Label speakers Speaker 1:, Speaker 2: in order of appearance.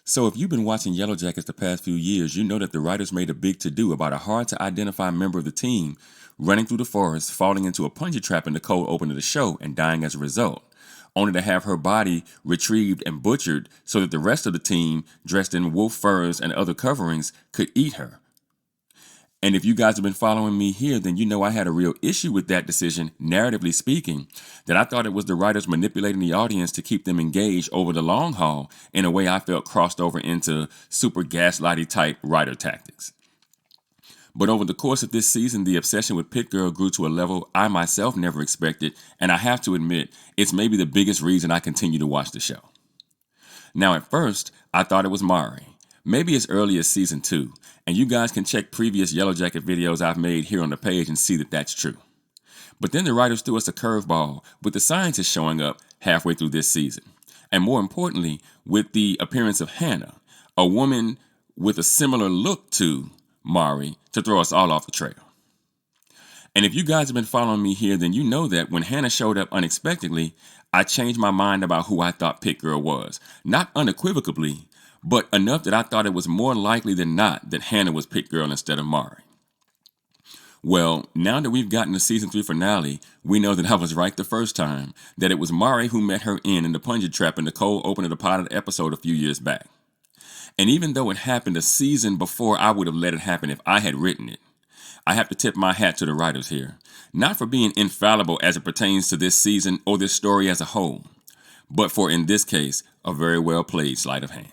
Speaker 1: So if you've been watching Yellowjackets the past few years, you know that the writers made a big to-do about a hard-to-identify member of the team running through the forest, falling into a punji trap in the cold open of the show, and dying as a result, only to have her body retrieved and butchered so that the rest of the team, dressed in wolf furs and other coverings, could eat her. And if you guys have been following me here, then you know I had a real issue with that decision, narratively speaking, that I thought it was the writers manipulating the audience to keep them engaged over the long haul in a way I felt crossed over into super gaslighty type writer tactics. But over the course of this season, the obsession with Pit Girl grew to a level I myself never expected, and I have to admit, it's maybe the biggest reason I continue to watch the show. Now, at first, I thought it was Mari. Maybe as early as season 2, and you guys can check previous Yellowjacket videos I've made here on the page and see that that's true. But then the writers threw us a curveball with the scientists showing up halfway through this season. And more importantly, with the appearance of Hannah, a woman with a similar look to Mari, to throw us all off the trail. And if you guys have been following me here, then you know that when Hannah showed up unexpectedly, I changed my mind about who I thought Pit Girl was. Not unequivocally, but enough that I thought it was more likely than not that Hannah was Pit Girl instead of Mari. Well, now that we've gotten the season 3 finale, we know that I was right the first time, that it was Mari who met her in the punji trap in the cold open of the pilot episode a few years back. And even though it happened a season before I would have let it happen if I had written it, I have to tip my hat to the writers here, not for being infallible as it pertains to this season or this story as a whole, but for, in this case, a very well played sleight of hand.